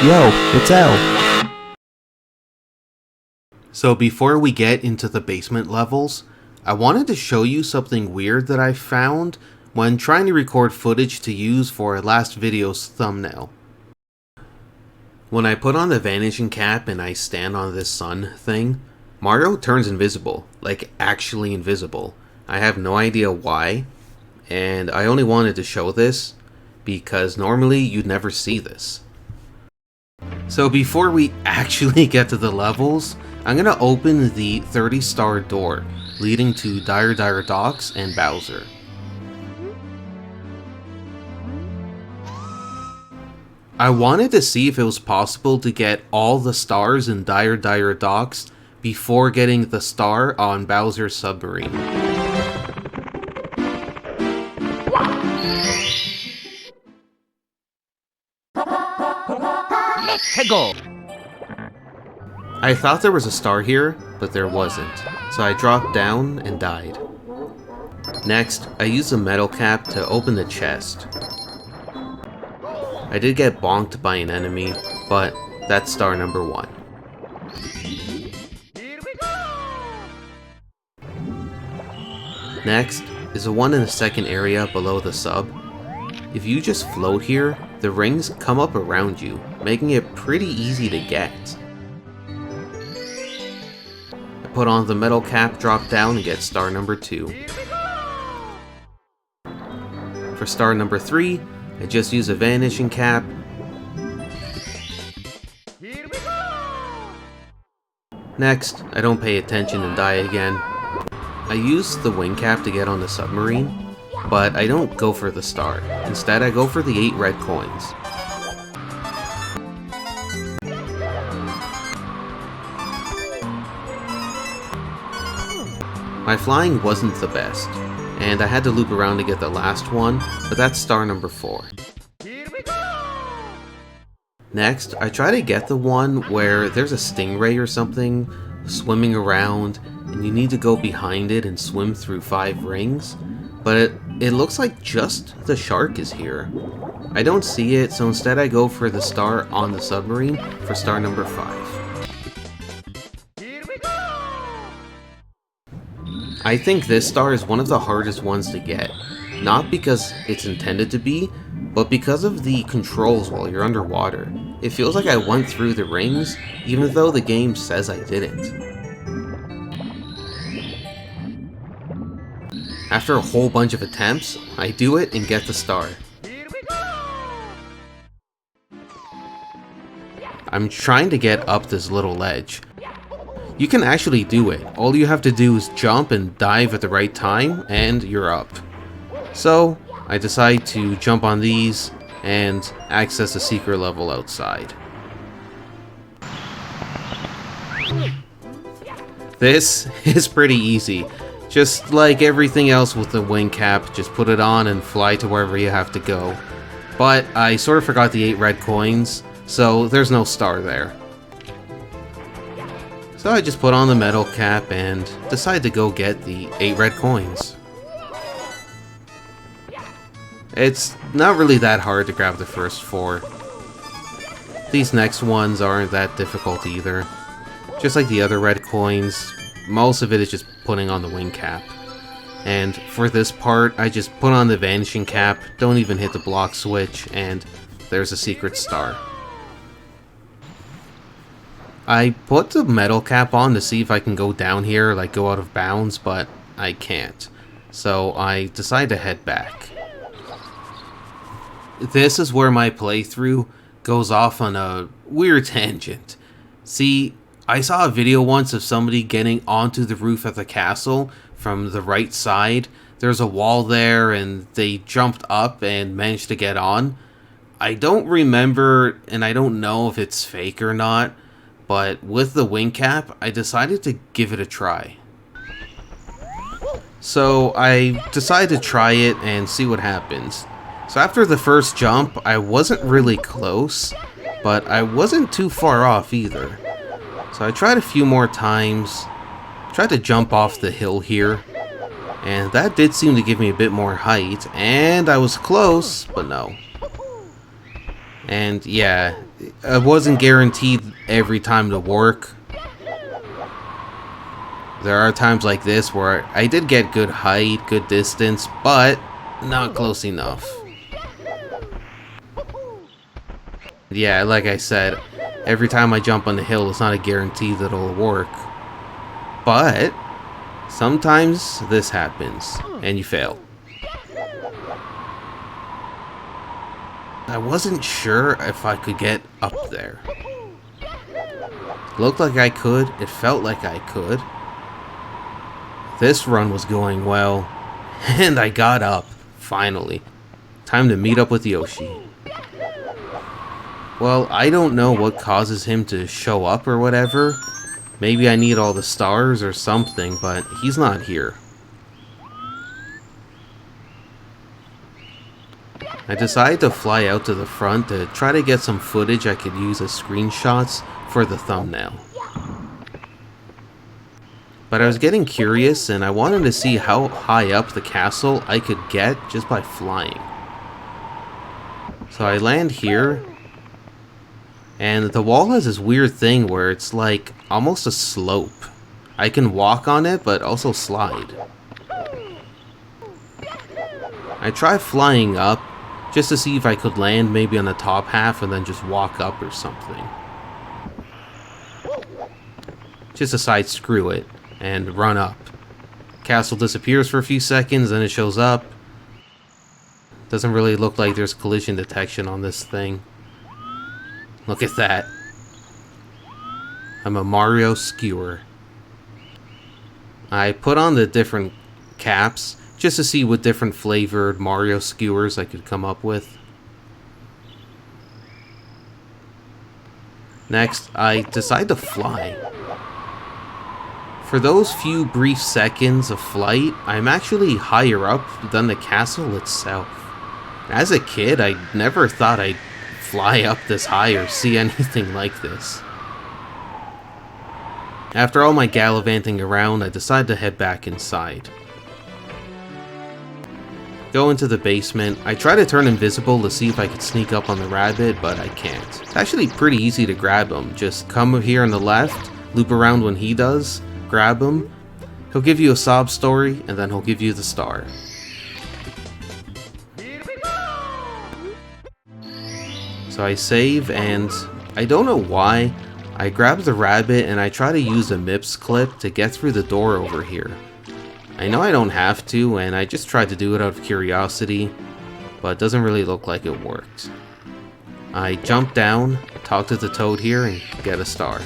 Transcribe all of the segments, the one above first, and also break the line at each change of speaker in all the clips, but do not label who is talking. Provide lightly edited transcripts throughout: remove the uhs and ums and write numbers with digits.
Yo, it's L.
So before we get into the basement levels, I wanted to show you something weird that I found when trying to record footage to use for last video's thumbnail. When I put on the vanishing cap and I stand on this sun thing, Mario turns invisible, like actually invisible. I have no idea why, and I only wanted to show this because normally you'd never see this. So before we actually get to the levels, I'm gonna open the 30-star door leading to Dire Docks and Bowser. I wanted to see if it was possible to get all the stars in Dire Docks before getting the star on Bowser's submarine.
Let's go!
I thought there was a star here, but there wasn't, so I dropped down and died. Next, I used a metal cap to open the chest. I did get bonked by an enemy, but that's star number 1. Next is the one in the second area below the sub. If you just float here, the rings come up around you, making it pretty easy to get. I put on the metal cap, drop down, and get star number 2. For star number 3, I just use a vanishing cap. Next, I don't pay attention and die again. I use the wing cap to get on the submarine, but I don't go for the star. Instead, I go for the 8 red coins. My flying wasn't the best, and I had to loop around to get the last one, but that's star number 4. Next, I try to get the one where there's a stingray or something swimming around, and you need to go behind it and swim through 5 rings, but it looks like just the shark is here. I don't see it, so instead I go for the star on the submarine for star number 5. I think this star is one of the hardest ones to get, not because it's intended to be, but because of the controls while you're underwater. It feels like I went through the rings, even though the game says I didn't. After a whole bunch of attempts, I do it and get the star. I'm trying to get up this little ledge. You can actually do it. All you have to do is jump and dive at the right time, and you're up. So, I decide to jump on these and access a secret level outside. This is pretty easy. Just like everything else with the wing cap, just put it on and fly to wherever you have to go. But I sort of forgot the 8 red coins, so there's no star there. So I just put on the metal cap and decide to go get the 8 red coins. It's not really that hard to grab the first 4. These next ones aren't that difficult either. Just like the other red coins, most of it is just putting on the wing cap. And for this part, I just put on the vanishing cap, don't even hit the block switch, and there's a secret star. I put the metal cap on to see if I can go down here, like go out of bounds, but I can't. So I decide to head back. This is where my playthrough goes off on a weird tangent. See, I saw a video once of somebody getting onto the roof of the castle from the right side. There's a wall there and they jumped up and managed to get on. I don't remember and I don't know if it's fake or not, but with the wing cap, I decided to give it a try. So I decided to try it and see what happens. So after the first jump, I wasn't really close, but I wasn't too far off either. So I tried a few more times, tried to jump off the hill here, and that did seem to give me a bit more height, and I was close, but no. And yeah, it wasn't guaranteed every time to work. There are times like this where I did get good height, good distance, but not close enough. Yeah, like I said, every time I jump on the hill, it's not a guarantee that it'll work. But sometimes this happens, and you fail. I wasn't sure if I could get up there. Looked like I could, it felt like I could. This run was going well, and I got up, finally. Time to meet up with Yoshi. Well, I don't know what causes him to show up or whatever. Maybe I need all the stars or something, but he's not here. I decided to fly out to the front to try to get some footage I could use as screenshots for the thumbnail. But I was getting curious and I wanted to see how high up the castle I could get just by flying. So I land here, and the wall has this weird thing where it's like almost a slope. I can walk on it but also slide. I tried flying up just to see if I could land maybe on the top half and then just walk up or something. Just decide screw it and run up. Castle disappears for a few seconds, then it shows up. Doesn't really look like there's collision detection on this thing. Look at that. I'm a Mario skewer. I put on the different caps just to see what different flavored Mario skewers I could come up with. Next, I decide to fly. For those few brief seconds of flight, I'm actually higher up than the castle itself. As a kid, I never thought I'd fly up this high or see anything like this. After all my gallivanting around, I decide to head back inside. Go into the basement. I try to turn invisible to see if I could sneak up on the rabbit, but I can't. It's actually pretty easy to grab him. Just come here on the left, loop around when he does, grab him. He'll give you a sob story, and then he'll give you the star. So I save, and I don't know why, I grab the rabbit and I try to use a MIPS clip to get through the door over here. I know I don't have to, and I just tried to do it out of curiosity, but it doesn't really look like it worked. I jump down, talk to the toad here, and get a star.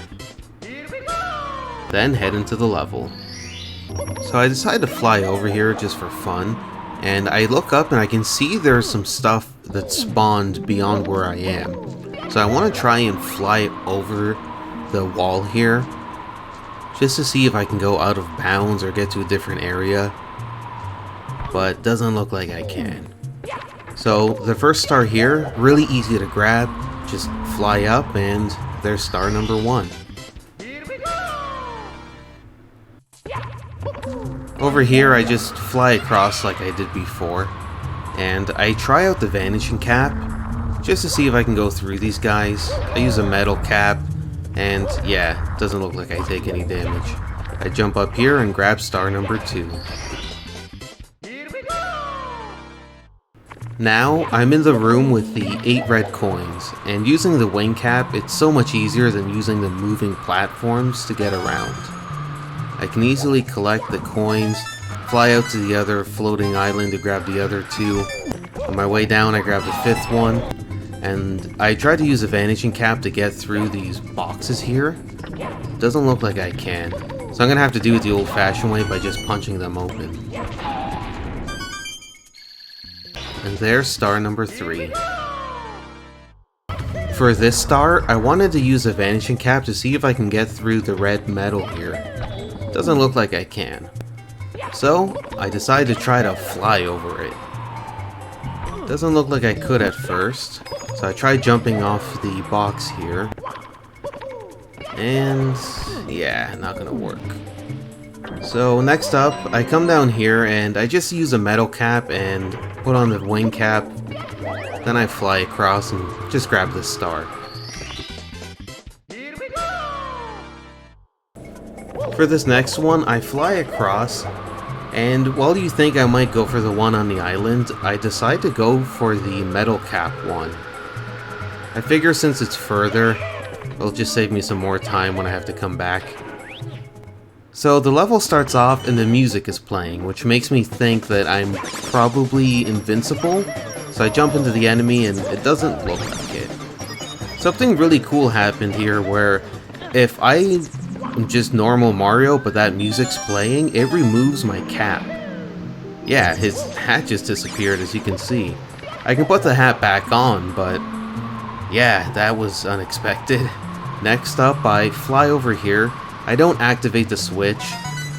Then head into the level. So I decide to fly over here just for fun, and I look up and I can see there's some stuff that spawned beyond where I am. So I want to try and fly over the wall here, just to see if I can go out of bounds or get to a different area, but doesn't look like I can. So the first star here, really easy to grab, just fly up and there's star number 1. Over here I just fly across like I did before, and I try out the vanishing cap, just to see if I can go through these guys. I use a metal cap, and yeah, doesn't look like I take any damage. I jump up here and grab star number 2. Now, I'm in the room with the 8 red coins, and using the wing cap, it's so much easier than using the moving platforms to get around. I can easily collect the coins, fly out to the other floating island to grab the other 2. On my way down, I grab the 5th one, and I tried to use a vanishing cap to get through these boxes here. Doesn't look like I can, so I'm gonna have to do it the old-fashioned way by just punching them open. And there's star number 3. For this star, I wanted to use a vanishing cap to see if I can get through the red metal here. Doesn't look like I can. So, I decided to try to fly over it. Doesn't look like I could at first, so I tried jumping off the box here. And yeah, not gonna work. So next up, I come down here and I just use a metal cap and put on the wing cap, Then I fly across and just grab this star. For this next one, I fly across, and while you think I might go for the one on the island, I decide to go for the metal cap one. I figure since it's further, it'll just save me some more time when I have to come back. So the level starts off and the music is playing, which makes me think that I'm probably invincible. So I jump into the enemy and it doesn't look like it. Something really cool happened here where if I am just normal Mario but that music's playing, it removes my cap. Yeah, his hat just disappeared, as you can see. I can put the hat back on, but yeah, that was unexpected. Next up, I fly over here. I don't activate the switch,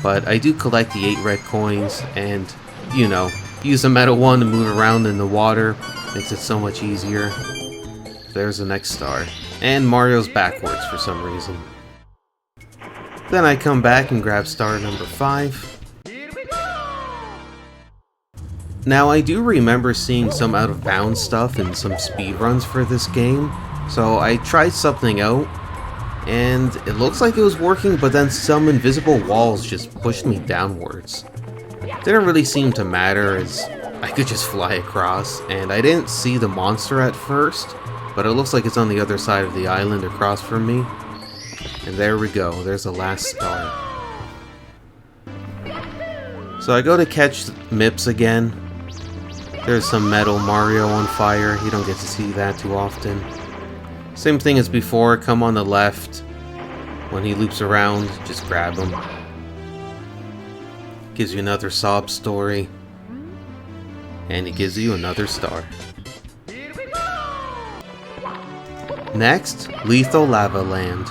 but I do collect the 8 red coins and, you know, use the metal one to move around in the water. Makes it so much easier. There's the next star. And Mario's backwards for some reason. Then I come back and grab star number 5. Now, I do remember seeing some out of bounds stuff in some speedruns for this game, so I tried something out, and it looks like it was working, but then some invisible walls just pushed me downwards. Didn't really seem to matter, as I could just fly across, and I didn't see the monster at first, but it looks like it's on the other side of the island across from me. And there we go, there's the last star. So I go to catch Mips again. There's some metal Mario on fire, you don't get to see that too often. Same thing as before, come on the left. When he loops around, just grab him. Gives you another sob story. And he gives you another star. Next, Lethal Lava Land.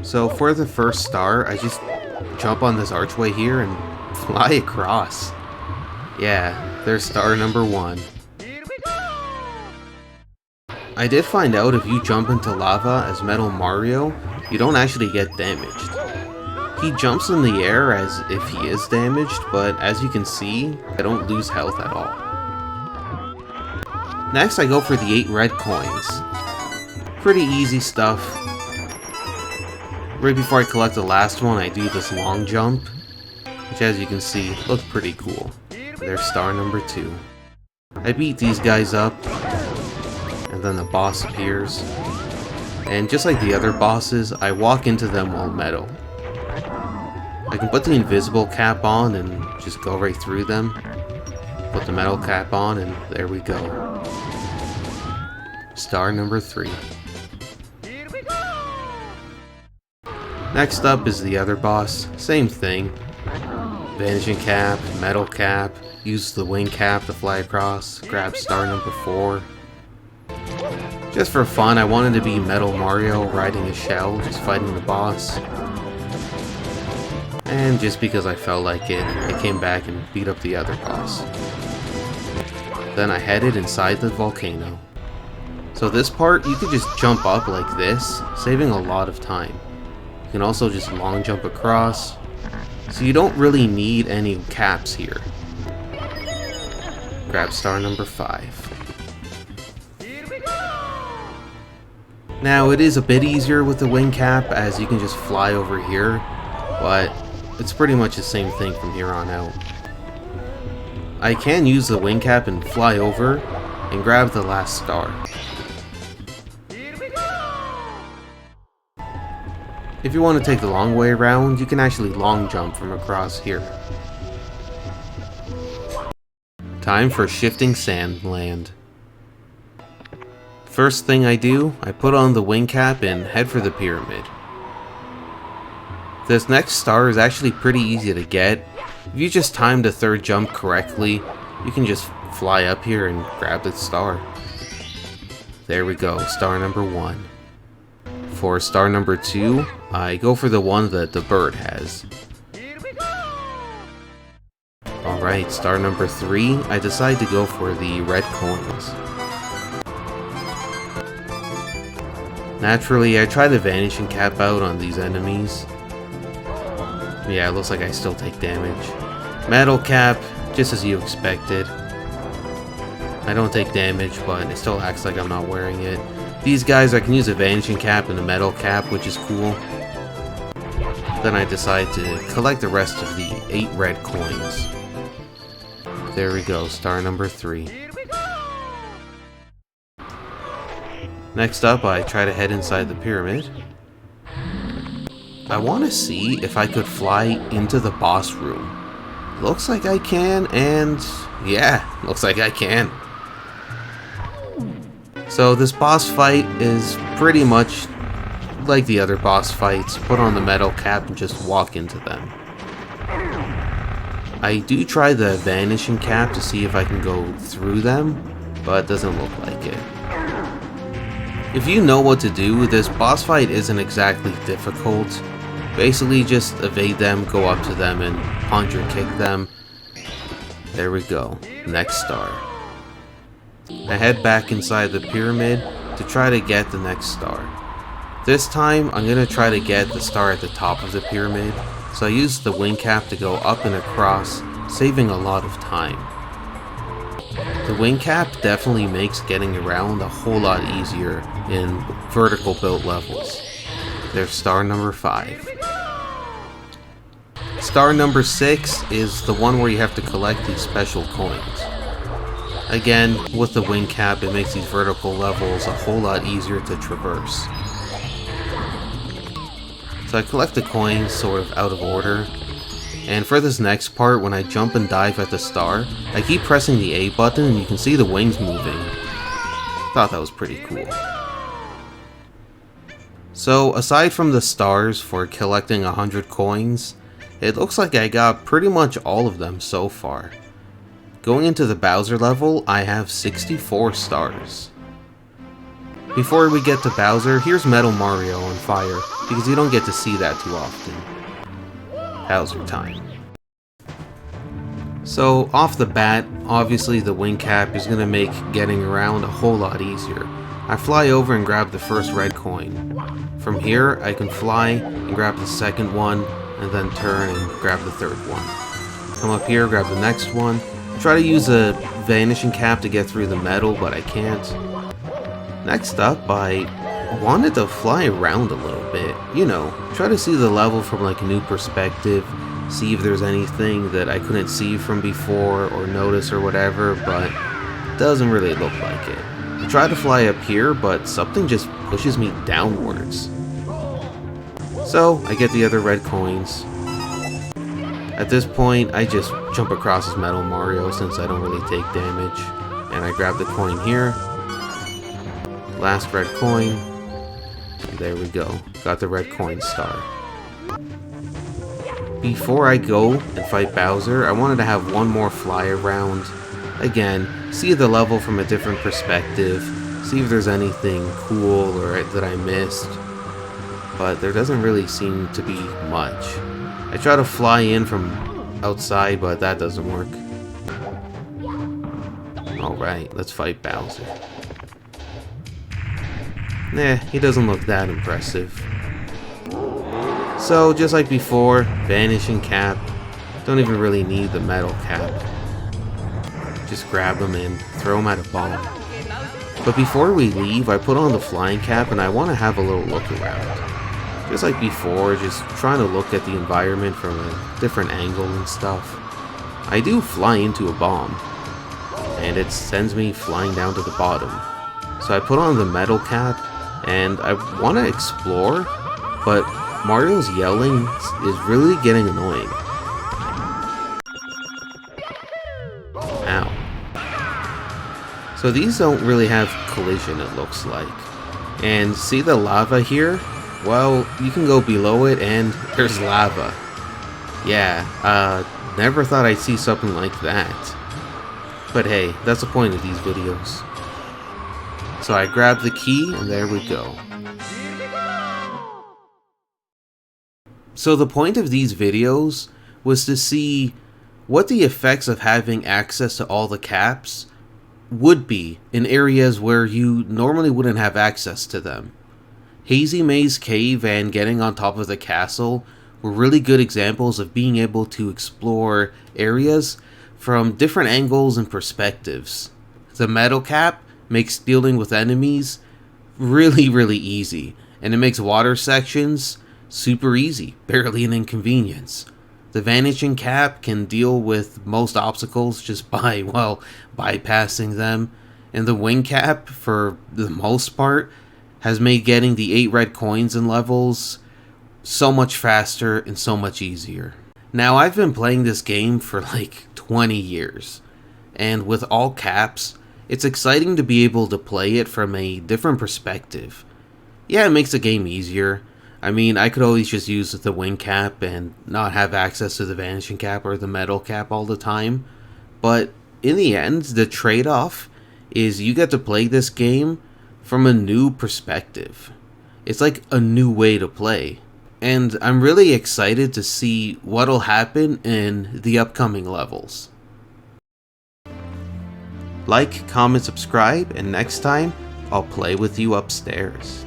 So for the first star, I just jump on this archway here and fly across. Yeah, there's star number 1. I did find out if you jump into lava as Metal Mario, you don't actually get damaged. He jumps in the air as if he is damaged, but as you can see, I don't lose health at all. Next, I go for the 8 red coins. Pretty easy stuff. Right before I collect the last one, I do this long jump, which as you can see, looks pretty cool. There's star number 2. I beat these guys up, and then the boss appears. And just like the other bosses, I walk into them all metal. I can put the invisible cap on and just go right through them. Put the metal cap on and there we go. Star number 3. Next up is the other boss. Same thing. Vanishing cap, metal cap, use the wing cap to fly across, grab star number 4. Just for fun, I wanted to be Metal Mario riding a shell, just fighting the boss. And just because I felt like it, I came back and beat up the other boss. Then I headed inside the volcano. So this part, you could just jump up like this, saving a lot of time. You can also just long jump across, so you don't really need any caps here. Grab star number 5. Now, it is a bit easier with the wing cap, as you can just fly over here, but it's pretty much the same thing from here on out. I can use the wing cap and fly over, and grab the last star. If you want to take the long way around, you can actually long jump from across here. Time for Shifting Sand Land. First thing I do, I put on the wing cap and head for the pyramid. This next star is actually pretty easy to get. If you just time the third jump correctly, you can just fly up here and grab the star. There we go, star number 1. For star number 2, I go for the one that the bird has. Alright, star number 3, I decide to go for the red coins. Naturally, I try the vanishing cap out on these enemies. Yeah, it looks like I still take damage. Metal cap, just as you expected. I don't take damage, but it still acts like I'm not wearing it. These guys, I can use a vanishing cap and a metal cap, which is cool. Then I decide to collect the rest of the 8 red coins. There we go, star number 3. Next up, I try to head inside the pyramid. I want to see if I could fly into the boss room. Looks like I can, and yeah, looks like I can. So this boss fight is pretty much like the other boss fights. Put on the metal cap and just walk into them. I do try the vanishing cap to see if I can go through them, but it doesn't look like it. If you know what to do, this boss fight isn't exactly difficult. Basically just evade them, go up to them, and punch or kick them. There we go. Next star. I head back inside the pyramid to try to get the next star. This time, I'm going to try to get the star at the top of the pyramid, so I use the wing cap to go up and across, saving a lot of time. The wing cap definitely makes getting around a whole lot easier in vertical built levels. There's star number 5. Star number 6 is the one where you have to collect these special coins. Again, with the wing cap, it makes these vertical levels a whole lot easier to traverse. So I collect the coins sort of out of order. And for this next part, when I jump and dive at the star, I keep pressing the A button and you can see the wings moving. Thought that was pretty cool. So aside from the stars for collecting 100 coins, it looks like I got pretty much all of them so far. Going into the Bowser level, I have 64 stars. Before we get to Bowser, here's Metal Mario on fire, because you don't get to see that too often. Bowser time. So, off the bat, obviously the wing cap is going to make getting around a whole lot easier. I fly over and grab the first red coin. From here, I can fly and grab the second one, and then turn and grab the third one. Come up here, grab the next one. Try to use a vanishing cap to get through the metal, but I can't. Next up, I wanted to fly around a little bit. You know, try to see the level from like a new perspective, see if there's anything that I couldn't see from before or notice or whatever, but it doesn't really look like it. I try to fly up here, but something just pushes me downwards. So, I get the other red coins. At this point, I just jump across as Metal Mario since I don't really take damage. And I grab the coin here. Last red coin. And there we go. Got the red coin star. Before I go and fight Bowser, I wanted to have one more fly around. Again, see the level from a different perspective. See if there's anything cool or that I missed. But there doesn't really seem to be much. I try to fly in from outside, but that doesn't work. Alright, let's fight Bowser. Nah, he doesn't look that impressive. So, just like before, vanishing cap. Don't even really need the metal cap. Just grab him and throw him at a bomb. But before we leave, I put on the flying cap and I want to have a little look around. Just like before, just trying to look at the environment from a different angle and stuff. I do fly into a bomb, and it sends me flying down to the bottom. So I put on the metal cap, and I want to explore, but Mario's yelling is really getting annoying. Ow. So these don't really have collision, it looks like. And see the lava here? Well, you can go below it and there's lava. Yeah, never thought I'd see something like that. But hey, that's the point of these videos. So I grab the key and there we go. So the point of these videos was to see what the effects of having access to all the caps would be in areas where you normally wouldn't have access to them. Hazy Maze Cave and getting on top of the castle were really good examples of being able to explore areas from different angles and perspectives. The metal cap makes dealing with enemies really easy, and it makes water sections super easy, barely an inconvenience. The vanishing cap can deal with most obstacles just by, well, bypassing them, and the wing cap, for the most part, has made getting the 8 red coins in levels so much faster and so much easier. Now, I've been playing this game for like 20 years, and with all caps, it's exciting to be able to play it from a different perspective. Yeah, it makes the game easier. I mean, I could always just use the wing cap and not have access to the vanishing cap or the metal cap all the time. But in the end, the trade-off is you get to play this game from a new perspective. It's like a new way to play. And I'm really excited to see what'll happen in the upcoming levels. Like, comment, subscribe, and next time, I'll play with you upstairs.